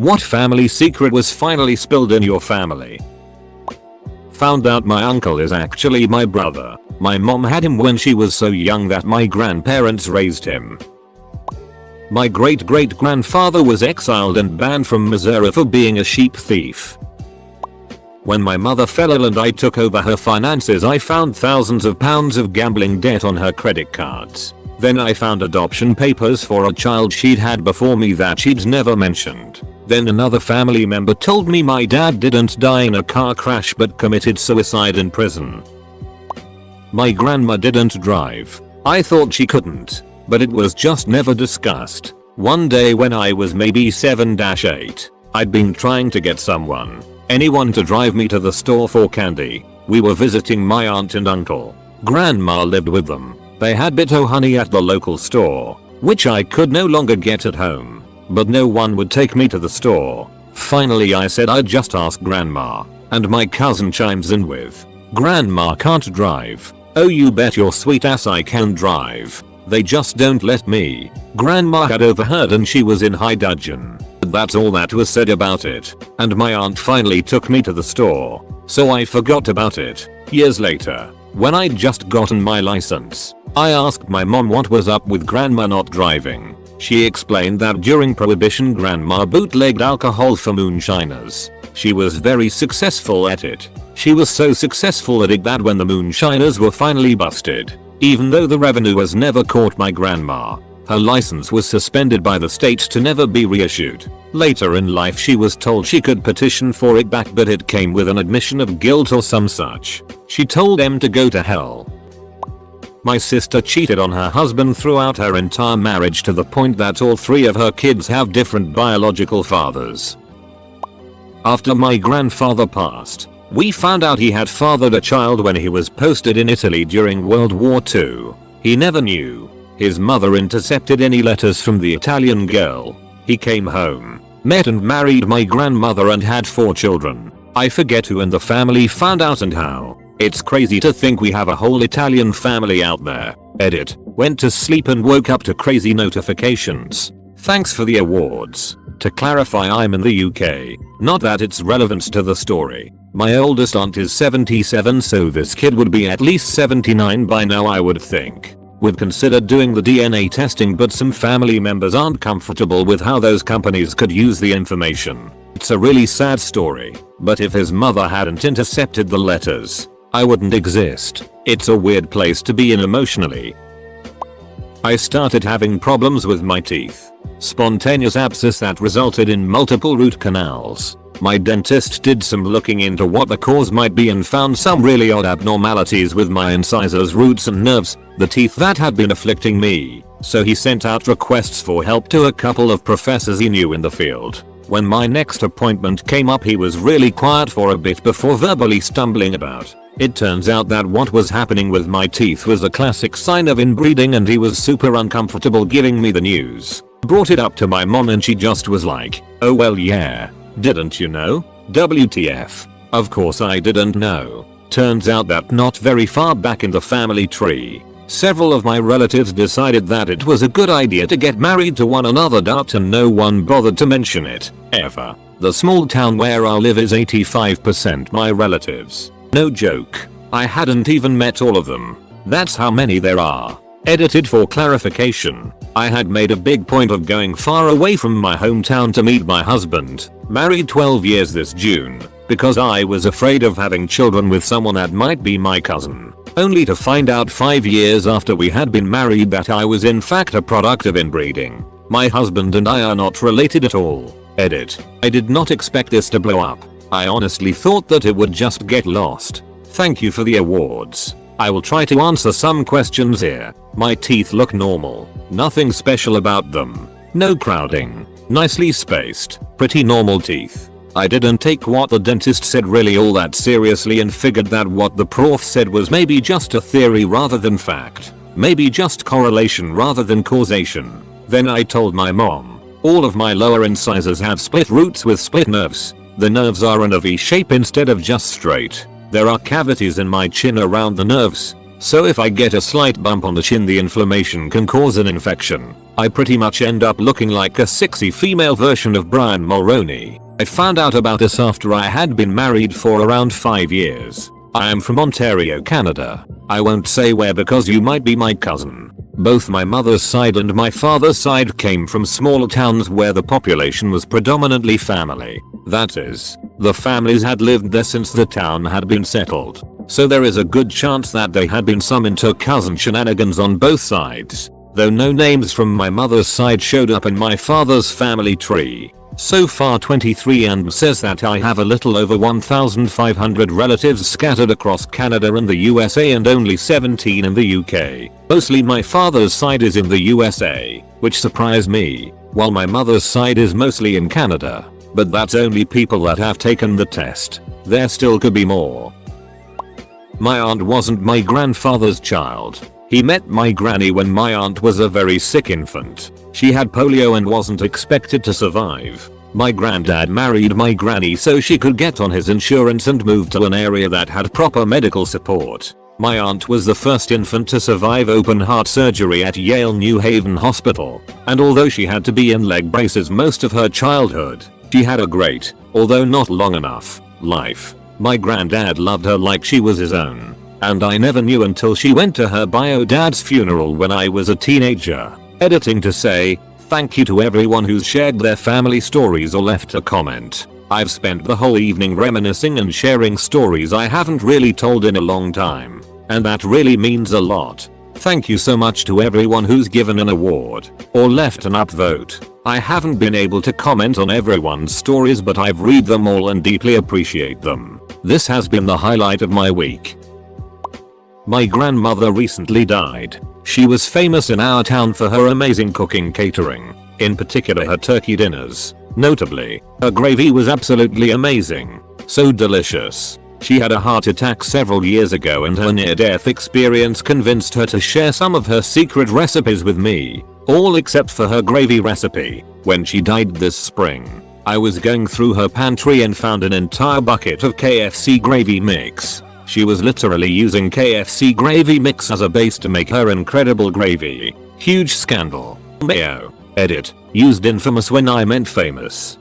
What family secret was finally spilled in your family? Found out my uncle is actually my brother. My mom had him when she was so young that my grandparents raised him. My great-great-grandfather was exiled and banned from Missouri for being a sheep thief. When my mother fell ill and I took over her finances, I found thousands of pounds of gambling debt on her credit cards. Then I found adoption papers for a child she'd had before me that she'd never mentioned. Then another family member told me my dad didn't die in a car crash but committed suicide in prison. My grandma didn't drive. I thought she couldn't, but it was just never discussed. One day when I was maybe 7-8, I'd been trying to get anyone to drive me to the store for candy. We were visiting my aunt and uncle. Grandma lived with them. They had Bitto honey at the local store, which I could no longer get at home. But no one would take me to the store. Finally I said I'd just ask grandma, and my cousin chimes in with, "Grandma can't drive." "Oh, you bet your sweet ass I can drive. They just don't let me." Grandma had overheard and she was in high dudgeon. That's all that was said about it, and my aunt finally took me to the store, so I forgot about it. Years later, when I'd just gotten my license, I asked my mom what was up with grandma not driving. She explained that during Prohibition grandma bootlegged alcohol for moonshiners. She was very successful at it. She was so successful at it that when the moonshiners were finally busted, even though the revenue was never caught my grandma, her license was suspended by the state to never be reissued. Later in life she was told she could petition for it back, but it came with an admission of guilt or some such. She told them to go to hell. My sister cheated on her husband throughout her entire marriage to the point that all 3 of her kids have different biological fathers. After my grandfather passed, we found out he had fathered a child when he was posted in Italy during World War II. He never knew. His mother intercepted any letters from the Italian girl. He came home, met and married my grandmother and had 4 children. I forget who in the family found out and how. It's crazy to think we have a whole Italian family out there. Edit. Went to sleep and woke up to crazy notifications. Thanks for the awards. To clarify, I'm in the UK. Not that it's relevant to the story. My oldest aunt is 77, so this kid would be at least 79 by now, I would think. We've considered doing the DNA testing, but some family members aren't comfortable with how those companies could use the information. It's a really sad story, but if his mother hadn't intercepted the letters, I wouldn't exist. It's a weird place to be in emotionally. I started having problems with my teeth. Spontaneous abscess that resulted in multiple root canals. My dentist did some looking into what the cause might be and found some really odd abnormalities with my incisors, roots and nerves, the teeth that had been afflicting me. So he sent out requests for help to a couple of professors he knew in the field. When my next appointment came up, he was really quiet for a bit before verbally stumbling about. It turns out that what was happening with my teeth was a classic sign of inbreeding, and he was super uncomfortable giving me the news. Brought it up to my mom and she just was like, "Oh well, yeah. Didn't you know? WTF. Of course I didn't know." Turns out that not very far back in the family tree, several of my relatives decided that it was a good idea to get married to one another, and no one bothered to mention it, ever. The small town where I live is 85% my relatives. No joke. I hadn't even met all of them. That's how many there are. Edited for clarification. I had made a big point of going far away from my hometown to meet my husband, married 12 years this June, because I was afraid of having children with someone that might be my cousin. Only to find out 5 years after we had been married that I was in fact a product of inbreeding. My husband and I are not related at all. Edit. I did not expect this to blow up. I honestly thought that it would just get lost. Thank you for the awards. I will try to answer some questions here. My teeth look normal. Nothing special about them. No crowding. Nicely spaced. Pretty normal teeth. I didn't take what the dentist said really all that seriously and figured that what the prof said was maybe just a theory rather than fact. Maybe just correlation rather than causation. Then I told my mom. All of my lower incisors have split roots with split nerves. The nerves are in a V shape instead of just straight. There are cavities in my chin around the nerves, so if I get a slight bump on the chin, the inflammation can cause an infection. I pretty much end up looking like a sexy female version of Brian Mulroney. I found out about this after I had been married for around 5 years. I am from Ontario, Canada. I won't say where because you might be my cousin. Both my mother's side and my father's side came from smaller towns where the population was predominantly family. That is, the families had lived there since the town had been settled. So there is a good chance that there had been some inter-cousin shenanigans on both sides. Though no names from my mother's side showed up in my father's family tree. So far 23andMe says that I have a little over 1,500 relatives scattered across Canada and the USA and only 17 in the UK. Mostly my father's side is in the USA, which surprised me, while my mother's side is mostly in Canada. But that's only people that have taken the test. There still could be more. My aunt wasn't my grandfather's child. He met my granny when my aunt was a very sick infant. She had polio and wasn't expected to survive. My granddad married my granny so she could get on his insurance and move to an area that had proper medical support. My aunt was the first infant to survive open heart surgery at Yale New Haven Hospital, and although she had to be in leg braces most of her childhood, she had a great, although not long enough, life. My granddad loved her like she was his own. And I never knew until she went to her bio dad's funeral when I was a teenager. Editing to say, thank you to everyone who's shared their family stories or left a comment. I've spent the whole evening reminiscing and sharing stories I haven't really told in a long time. And that really means a lot. Thank you so much to everyone who's given an award or left an upvote. I haven't been able to comment on everyone's stories, but I've read them all and deeply appreciate them. This has been the highlight of my week. My grandmother recently died. She was famous in our town for her amazing cooking catering, in particular her turkey dinners. Notably, her gravy was absolutely amazing. So delicious. She had a heart attack several years ago and her near-death experience convinced her to share some of her secret recipes with me. All except for her gravy recipe. When she died this spring, I was going through her pantry and found an entire bucket of KFC gravy mix. She was literally using KFC gravy mix as a base to make her incredible gravy. Huge scandal. Mayo. Edit. Used infamous when I meant famous.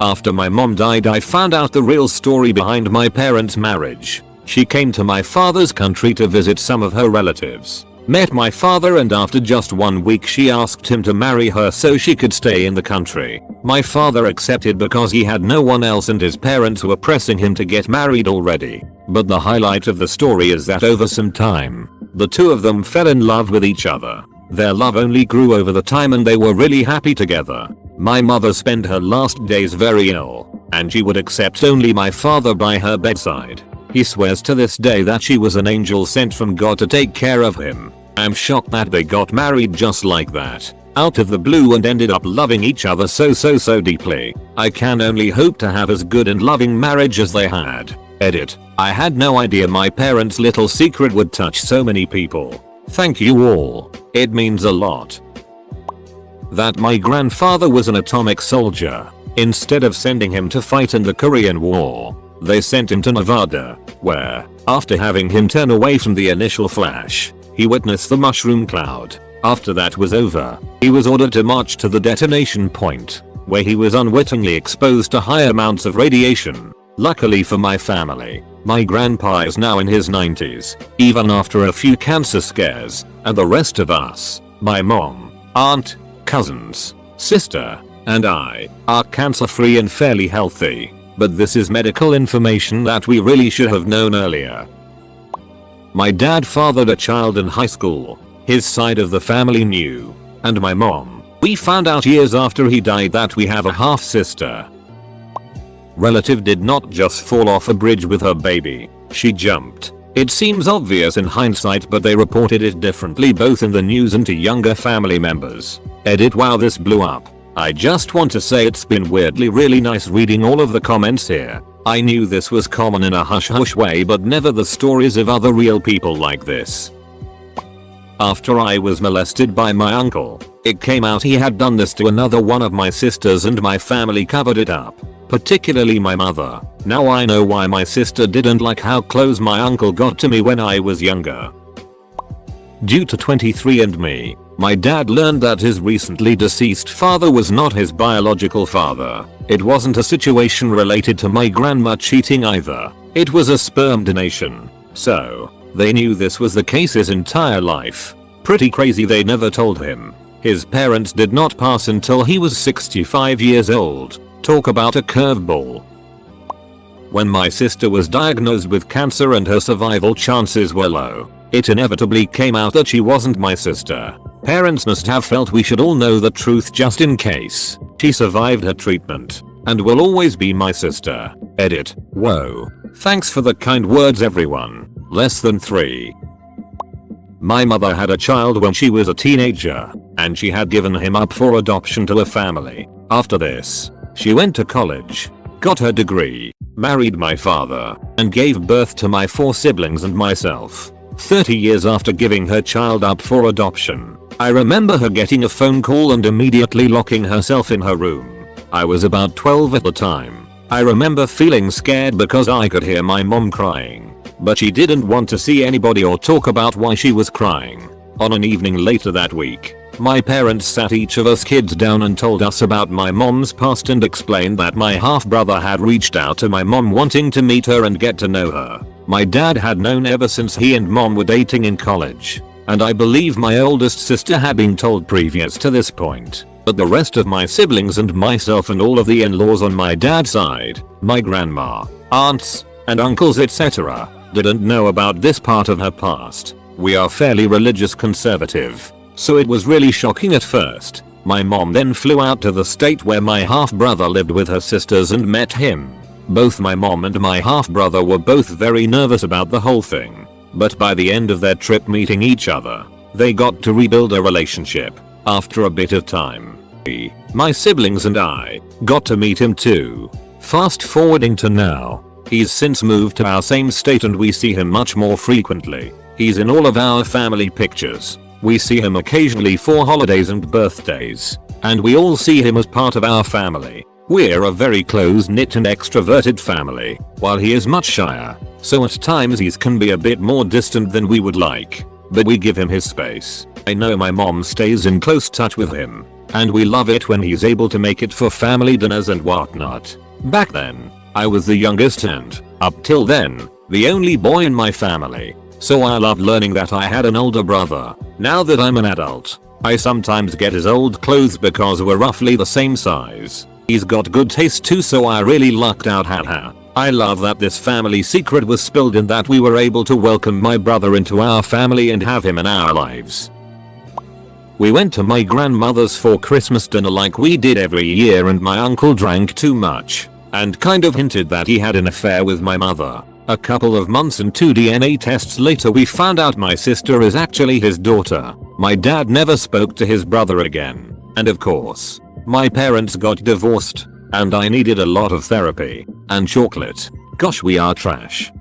After my mom died, I found out the real story behind my parents' marriage. She came to my father's country to visit some of her relatives. Met my father and after just 1 week she asked him to marry her so she could stay in the country. My father accepted because he had no one else and his parents were pressing him to get married already. But the highlight of the story is that over some time, the two of them fell in love with each other. Their love only grew over the time and they were really happy together. My mother spent her last days very ill, and she would accept only my father by her bedside. He swears to this day that she was an angel sent from God to take care of him. I'm shocked that they got married just like that, out of the blue, and ended up loving each other so deeply. I can only hope to have as good and loving marriage as they had. Edit. I had no idea my parents' little secret would touch so many people. Thank you all. It means a lot. That my grandfather was an atomic soldier. Instead of sending him to fight in the Korean War, they sent him to Nevada, where, after having him turn away from the initial flash, he witnessed the mushroom cloud. After that was over, he was ordered to march to the detonation point, where he was unwittingly exposed to high amounts of radiation. Luckily for my family, my grandpa is now in his 90s, even after a few cancer scares, and the rest of us, my mom, aunt, cousins, sister, and I, are cancer-free and fairly healthy. But this is medical information that we really should have known earlier. My dad fathered a child in high school. His side of the family knew. And my mom, we found out years after he died that we have a half-sister. Relative did not just fall off a bridge with her baby. She jumped. It seems obvious in hindsight, but they reported it differently both in the news and to younger family members. Edit. Wow, this blew up. I just want to say it's been weirdly really nice reading all of the comments here. I knew this was common in a hush-hush way, but never the stories of other real people like this. After I was molested by my uncle, it came out he had done this to another one of my sisters and my family covered it up. Particularly my mother. Now I know why my sister didn't like how close my uncle got to me when I was younger. Due to 23andMe, My dad learned that his recently deceased father was not his biological father. It wasn't a situation related to my grandma cheating either. It was a sperm donation. So, they knew this was the case his entire life. Pretty crazy they never told him. His parents did not pass until he was 65 years old. Talk about a curveball. When my sister was diagnosed with cancer and her survival chances were low, it inevitably came out that she wasn't my sister. Parents must have felt we should all know the truth just in case. She survived her treatment and will always be my sister. Edit. Whoa. Thanks for the kind words everyone. Less than 3. My mother had a child when she was a teenager, and she had given him up for adoption to a family. After this, she went to college, got her degree, married my father, and gave birth to my 4 siblings and myself. 30 years after giving her child up for adoption, I remember her getting a phone call and immediately locking herself in her room. I was about 12 at the time. I remember feeling scared because I could hear my mom crying, but she didn't want to see anybody or talk about why she was crying. On an evening later that week, my parents sat each of us kids down and told us about my mom's past and explained that my half-brother had reached out to my mom wanting to meet her and get to know her. My dad had known ever since he and mom were dating in college, and I believe my oldest sister had been told previous to this point. But the rest of my siblings and myself and all of the in-laws on my dad's side, my grandma, aunts, and uncles etc., didn't know about this part of her past. We are fairly religious conservative, so it was really shocking at first. My mom then flew out to the state where my half-brother lived with her sisters and met him. Both my mom and my half-brother were both very nervous about the whole thing, but by the end of their trip meeting each other, they got to rebuild a relationship. After a bit of time, my siblings and I got to meet him too. Fast forwarding to now, he's since moved to our same state and we see him much more frequently. He's in all of our family pictures. We see him occasionally for holidays and birthdays, and we all see him as part of our family. We're a very close-knit and extroverted family, while he is much shyer, so at times he can be a bit more distant than we would like, but we give him his space. I know my mom stays in close touch with him, and we love it when he's able to make it for family dinners and whatnot. Back then, I was the youngest and, up till then, the only boy in my family, so I loved learning that I had an older brother. Now that I'm an adult, I sometimes get his old clothes because we're roughly the same size. He's got good taste too, so I really lucked out, haha. I love that this family secret was spilled and that we were able to welcome my brother into our family and have him in our lives. We went to my grandmother's for Christmas dinner like we did every year, and my uncle drank too much and kind of hinted that he had an affair with my mother. A couple of months and 2 DNA tests later we found out my sister is actually his daughter. My dad never spoke to his brother again, and of course, my parents got divorced, and I needed a lot of therapy and chocolate. Gosh, we are trash.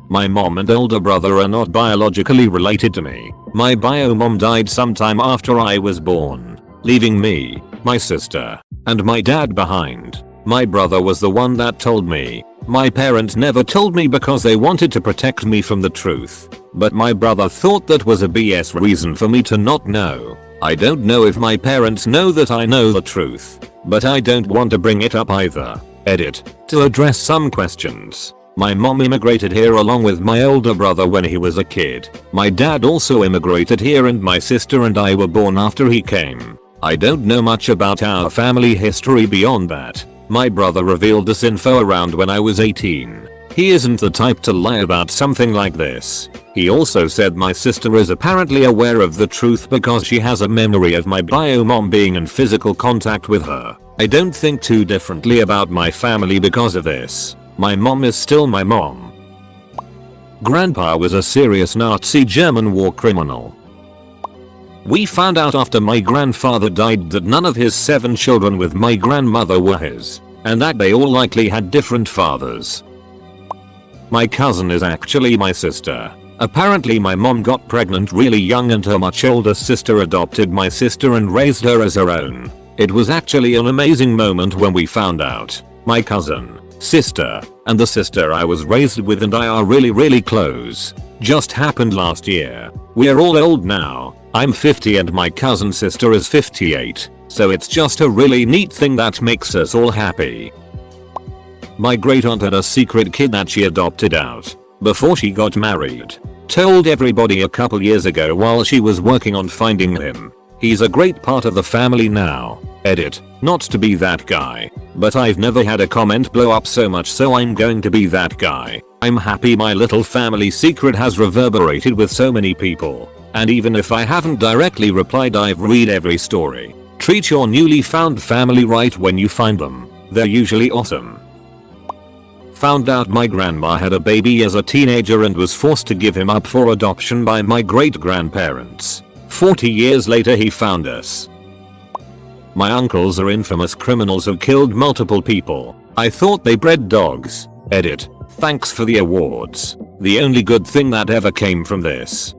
My mom and older brother are not biologically related to me. My bio mom died sometime after I was born, leaving me, my sister, and my dad behind. My brother was the one that told me. My parents never told me because they wanted to protect me from the truth, but my brother thought that was a BS reason for me to not know. I don't know if my parents know that I know the truth, but I don't want to bring it up either. Edit. To address some questions. My mom immigrated here along with my older brother when he was a kid. My dad also immigrated here and my sister and I were born after he came. I don't know much about our family history beyond that. My brother revealed this info around when I was 18. He isn't the type to lie about something like this. He also said my sister is apparently aware of the truth because she has a memory of my bio mom being in physical contact with her. I don't think too differently about my family because of this. My mom is still my mom. Grandpa was a serious Nazi German war criminal. We found out after my grandfather died that none of his 7 children with my grandmother were his, and that they all likely had different fathers. My cousin is actually my sister. Apparently my mom got pregnant really young and her much older sister adopted my sister and raised her as her own. It was actually an amazing moment when we found out. My cousin, sister, and the sister I was raised with and I are really close. Just happened last year. We're all old now, I'm 50 and my cousin sister is 58, so it's just a really neat thing that makes us all happy. My great aunt had a secret kid that she adopted out before she got married. Told everybody a couple years ago while she was working on finding him. He's a great part of the family now. Edit. Not to be that guy, but I've never had a comment blow up so much, so I'm going to be that guy. I'm happy my little family secret has reverberated with so many people. And even if I haven't directly replied, I've read every story. Treat your newly found family right when you find them. They're usually awesome. Found out my grandma had a baby as a teenager and was forced to give him up for adoption by my great grandparents. 40 years later he found us. My uncles are infamous criminals who killed multiple people. I thought they bred dogs. Edit. Thanks for the awards. The only good thing that ever came from this.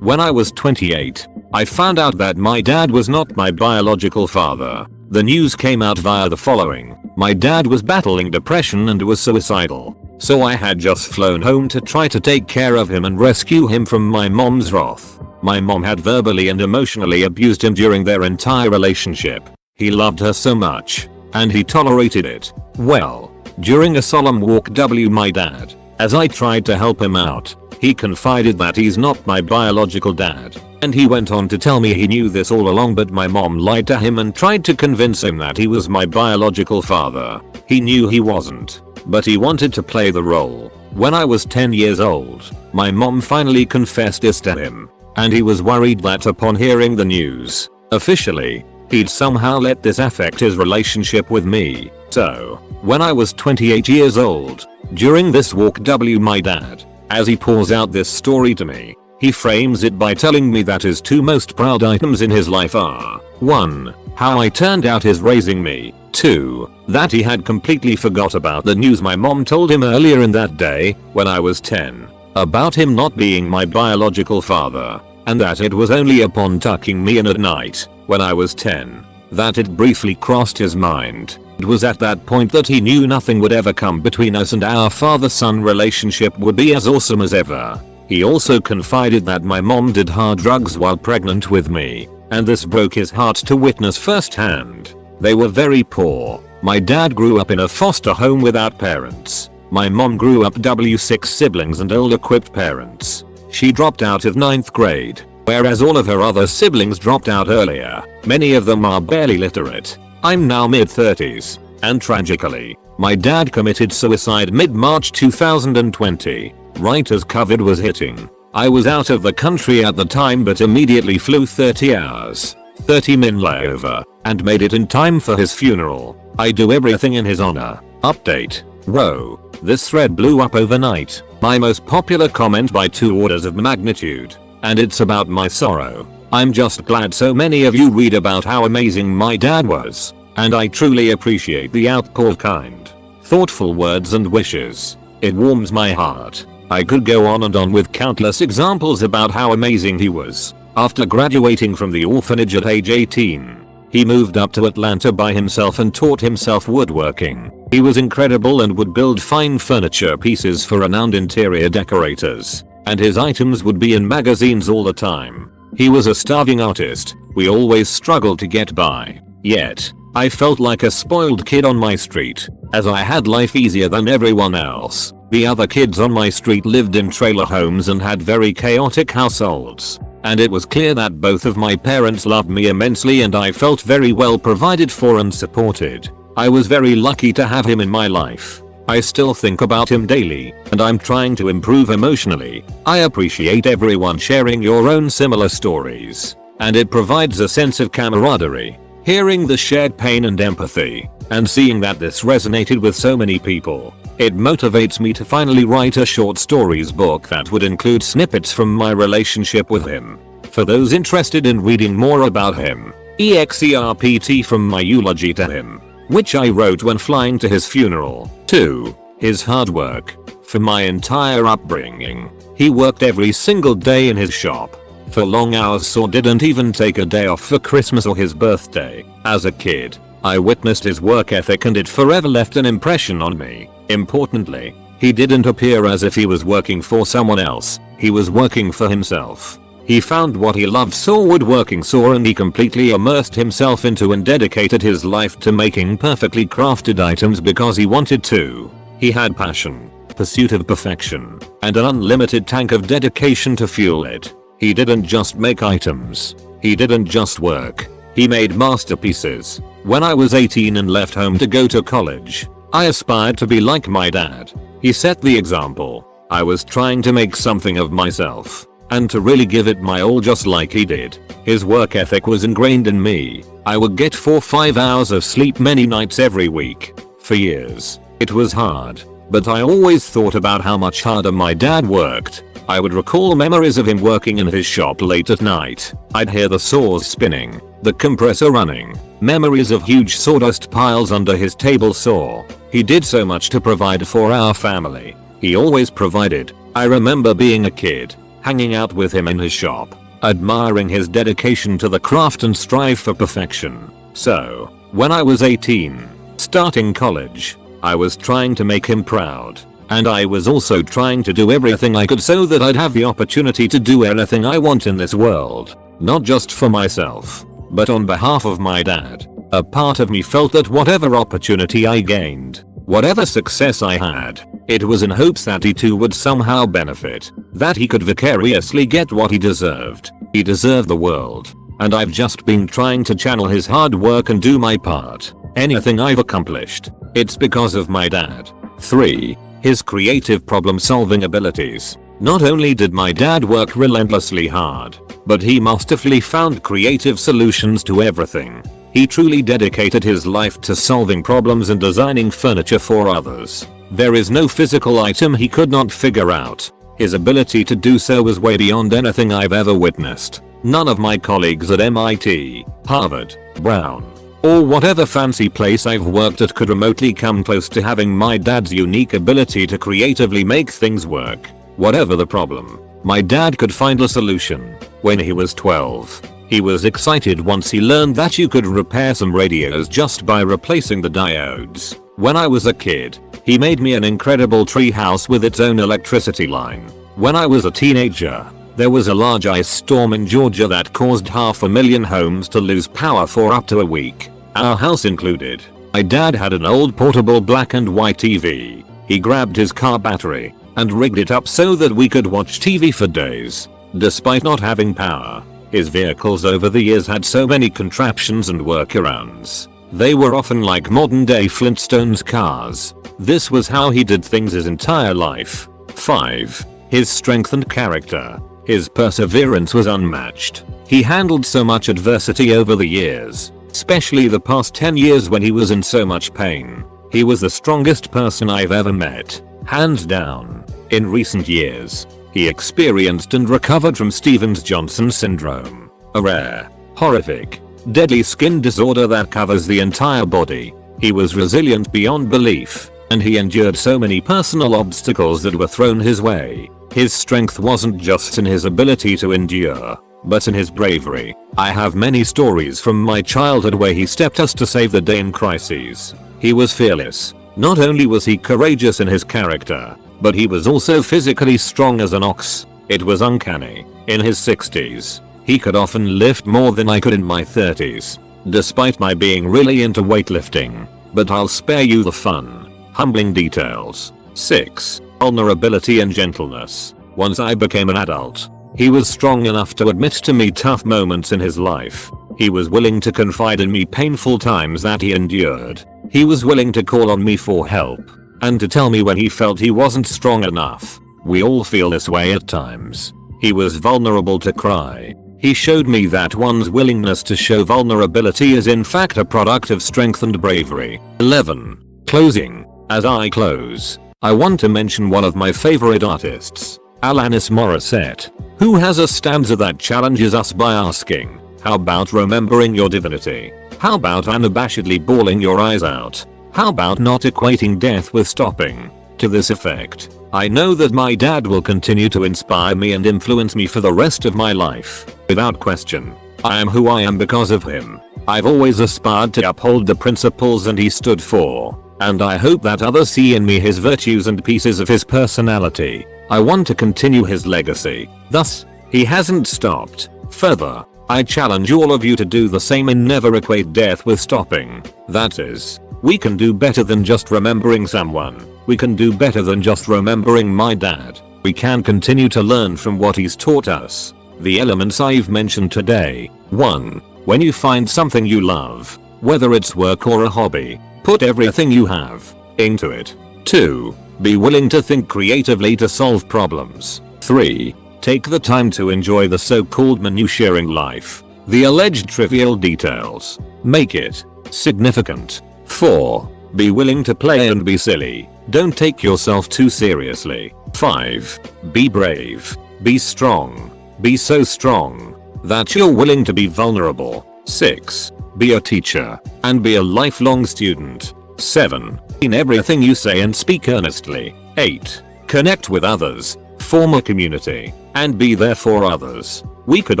When I was 28, I found out that my dad was not my biological father. The news came out via the following. My dad was battling depression and was suicidal. So I had just flown home to try to take care of him and rescue him from my mom's wrath. My mom had verbally and emotionally abused him during their entire relationship. He loved her so much, and he tolerated it. Well, during a solemn walk my dad, as I tried to help him out, he confided that he's not my biological dad. And he went on to tell me he knew this all along, but my mom lied to him and tried to convince him that he was my biological father. He knew he wasn't, but he wanted to play the role. When I was 10 years old, my mom finally confessed this to him, and he was worried that upon hearing the news, officially, he'd somehow let this affect his relationship with me. So, when I was 28 years old, during this walk my dad, as he pours out this story to me, he frames it by telling me that his two most proud items in his life are 1. How I turned out his raising me. 2. That he had completely forgot about the news my mom told him earlier in that day, when I was 10, about him not being my biological father, and that it was only upon tucking me in at night, when I was 10, that it briefly crossed his mind. It was at that point that he knew nothing would ever come between us and our father-son relationship would be as awesome as ever. He also confided that my mom did hard drugs while pregnant with me, and this broke his heart to witness firsthand. They were very poor. My dad grew up in a foster home without parents. My mom grew up 6 siblings and ill-equipped parents. She dropped out of 9th grade, whereas all of her other siblings dropped out earlier. Many of them are barely literate. I'm now mid-30s, and tragically, my dad committed suicide mid-March 2020, right as COVID was hitting. I was out of the country at the time but immediately flew 30 hours, 30-min layover, and made it in time for his funeral. I do everything in his honor. Update. Whoa, this thread blew up overnight. My most popular comment by 2 orders of magnitude, and it's about my sorrow. I'm just glad so many of you read about how amazing my dad was, and I truly appreciate the outpour kind, thoughtful words and wishes. It warms my heart. I could go on and on with countless examples about how amazing he was. After graduating from the orphanage at age 18, he moved up to Atlanta by himself and taught himself woodworking. He was incredible and would build fine furniture pieces for renowned interior decorators, and his items would be in magazines all the time. He was a starving artist. We always struggled to get by. Yet, I felt like a spoiled kid on my street, as I had life easier than everyone else. The other kids on my street lived in trailer homes and had very chaotic households, and it was clear that both of my parents loved me immensely and I felt very well provided for and supported. I was very lucky to have him in my life. I still think about him daily, and I'm trying to improve emotionally. I appreciate everyone sharing your own similar stories, and it provides a sense of camaraderie. Hearing the shared pain and empathy, and seeing that this resonated with so many people, it motivates me to finally write a short stories book that would include snippets from my relationship with him. For those interested in reading more about him, excerpt from my eulogy to him, which I wrote when flying to his funeral. 2. His hard work. For my entire upbringing, he worked every single day in his shop, for long hours or didn't even take a day off for Christmas or his birthday. As a kid, I witnessed his work ethic and it forever left an impression on me. Importantly, he didn't appear as if he was working for someone else. He was working for himself. He found what he loved, saw woodworking, and he completely immersed himself into and dedicated his life to making perfectly crafted items because he wanted to. He had passion, pursuit of perfection, and an unlimited tank of dedication to fuel it. He didn't just make items. He didn't just work. He made masterpieces. When I was 18 and left home to go to college, I aspired to be like my dad. He set the example. I was trying to make something of myself, and to really give it my all just like he did. His work ethic was ingrained in me. I would get 4-5 hours of sleep many nights every week. For years, it was hard, but I always thought about how much harder my dad worked. I would recall memories of him working in his shop late at night. I'd hear the saws spinning, the compressor running, memories of huge sawdust piles under his table saw. He did so much to provide for our family. He always provided. I remember being a kid, hanging out with him in his shop, admiring his dedication to the craft and strive for perfection. So, when I was 18, starting college, I was trying to make him proud. And I was also trying to do everything I could so that I'd have the opportunity to do anything I want in this world. Not just for myself, but on behalf of my dad. A part of me felt that whatever opportunity I gained, whatever success I had, it was in hopes that he too would somehow benefit, that he could vicariously get what he deserved. He deserved the world. And I've just been trying to channel his hard work and do my part. Anything I've accomplished, it's because of my dad. 3. His creative problem-solving abilities. Not only did my dad work relentlessly hard, but he masterfully found creative solutions to everything. He truly dedicated his life to solving problems and designing furniture for others. There is no physical item he could not figure out. His ability to do so was way beyond anything I've ever witnessed. None of my colleagues at MIT, Harvard, Brown, or whatever fancy place I've worked at could remotely come close to having my dad's unique ability to creatively make things work. Whatever the problem, my dad could find a solution. When he was 12, he was excited once he learned that you could repair some radios just by replacing the diodes. When I was a kid, he made me an incredible tree house with its own electricity line. When I was a teenager, there was a large ice storm in Georgia that caused 500,000 homes to lose power for up to a week. Our house included. My dad had an old portable black and white TV. He grabbed his car battery and rigged it up so that we could watch TV for days. Despite not having power, his vehicles over the years had so many contraptions and workarounds. They were often like modern day Flintstones cars. This was how he did things his entire life. 5. His strength and character. His perseverance was unmatched. He handled so much adversity over the years, especially the past 10 years when he was in so much pain. He was the strongest person I've ever met, hands down. In recent years, he experienced and recovered from Stevens-Johnson syndrome, a rare, horrific, deadly skin disorder that covers the entire body. He was resilient beyond belief, and he endured so many personal obstacles that were thrown his way. His strength wasn't just in his ability to endure, but in his bravery. I have many stories from my childhood where he stepped us to save the day in crises. He was fearless. Not only was he courageous in his character, but he was also physically strong as an ox. It was uncanny. In his 60s, he could often lift more than I could in my 30s, despite my being really into weightlifting. But I'll spare you the fun, humbling details. 6. Vulnerability and gentleness. Once I became an adult, he was strong enough to admit to me tough moments in his life. He was willing to confide in me painful times that he endured. He was willing to call on me for help, and to tell me when he felt he wasn't strong enough. We all feel this way at times. He was vulnerable to cry. He showed me that one's willingness to show vulnerability is in fact a product of strength and bravery. 11. Closing. As I close, I want to mention one of my favorite artists, Alanis Morissette, who has a stanza that challenges us by asking, how about remembering your divinity? How about unabashedly bawling your eyes out? How about not equating death with stopping? To this effect, I know that my dad will continue to inspire me and influence me for the rest of my life. Without question, I am who I am because of him. I've always aspired to uphold the principles and he stood for, and I hope that others see in me his virtues and pieces of his personality. I want to continue his legacy. Thus, He hasn't stopped. Further, I challenge all of you to do the same and never equate death with stopping. That is, we can do better than just remembering someone. We can do better than just remembering my dad. We can continue to learn from what he's taught us. The elements I've mentioned today. 1. When you find something you love, whether it's work or a hobby, put everything you have into it. 2. Be willing to think creatively to solve problems. 3. Take the time to enjoy the so-called minutiae in life. The alleged trivial details. Make it significant. 4. Be willing to play and be silly. Don't take yourself too seriously. 5. Be brave. Be strong. Be so strong that you're willing to be vulnerable. 6. Be a teacher and be a lifelong student. 7. In everything you say and speak earnestly. 8. Connect with others. Form a community and be there for others. We could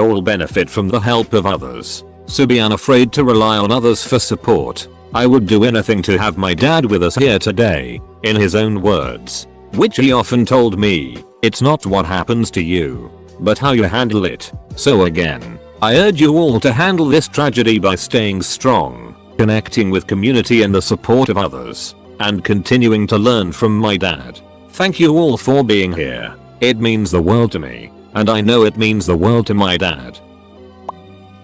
all benefit from the help of others, so be unafraid to rely on others for support. I would do anything to have my dad with us here today. In his own words, which he often told me, it's not what happens to you, but how you handle it. So again, I urge you all to handle this tragedy by staying strong, connecting with community and the support of others, and continuing to learn from my dad. Thank you all for being here. It means the world to me, and I know it means the world to my dad.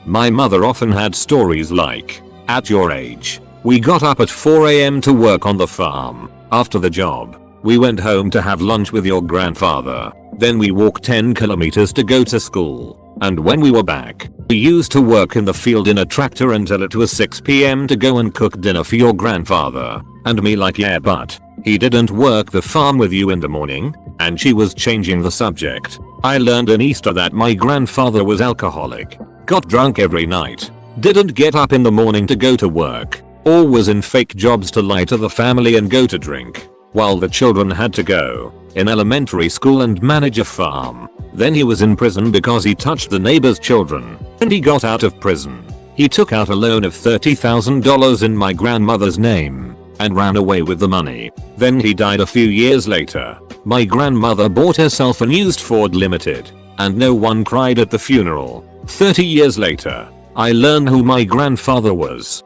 My mother often had stories like, at your age, we got up at 4 AM to work on the farm. After the job, we went home to have lunch with your grandfather. Then we walked 10 kilometers to go to school. And when we were back, we used to work in the field in a tractor until it was 6 PM to go and cook dinner for your grandfather. And me like, yeah, but he didn't work the farm with you in the morning? And she was changing the subject. I learned in Easter that my grandfather was alcoholic, got drunk every night, didn't get up in the morning to go to work, or was in fake jobs to lie to the family and go to drink, while the children had to go in elementary school and manage a farm. Then he was in prison because he touched the neighbor's children, and he got out of prison. He took out a loan of $30,000 in my grandmother's name and ran away with the money. Then he died a few years later. My grandmother bought herself an used Ford Limited, and no one cried at the funeral. 30 years later, I learned who my grandfather was.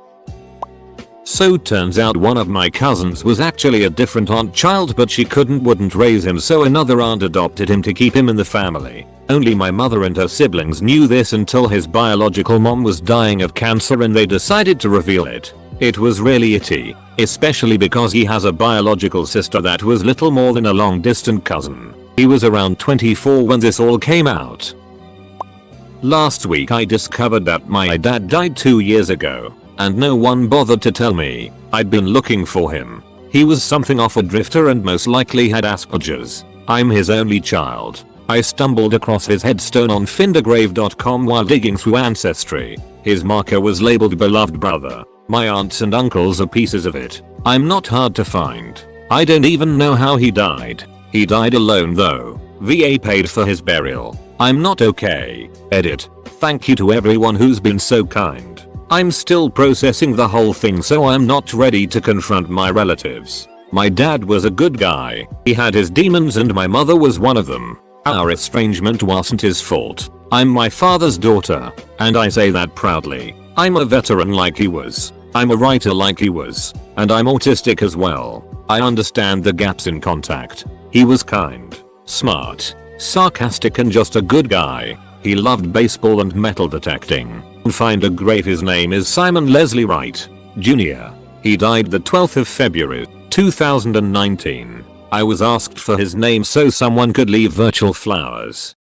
So turns out one of my cousins was actually a different aunt child, but she wouldn't raise him, so another aunt adopted him to keep him in the family. Only my mother and her siblings knew this until his biological mom was dying of cancer and they decided to reveal it. It was really itty, especially because he has a biological sister that was little more than a long distant cousin. He was around 24 when this all came out. Last week I discovered that my dad died 2 years ago, and no one bothered to tell me. I'd been looking for him. He was something of a drifter and most likely had Asperger's. I'm his only child. I stumbled across his headstone on findergrave.com while digging through Ancestry. His marker was labeled beloved brother. My aunts and uncles are pieces of it. I'm not hard to find. I don't even know how he died. He died alone though. VA paid for his burial. I'm not okay. Edit. Thank you to everyone who's been so kind. I'm still processing the whole thing, so I'm not ready to confront my relatives. My dad was a good guy. He had his demons and my mother was one of them. Our estrangement wasn't his fault. I'm my father's daughter, and I say that proudly. I'm a veteran like he was. I'm a writer like he was. And I'm autistic as well. I understand the gaps in contact. He was kind, smart, sarcastic and just a good guy. He loved baseball and metal detecting. Find a grave. His name is Simon Leslie Wright, Jr. He died the 12th of February, 2019. I was asked for his name so someone could leave virtual flowers.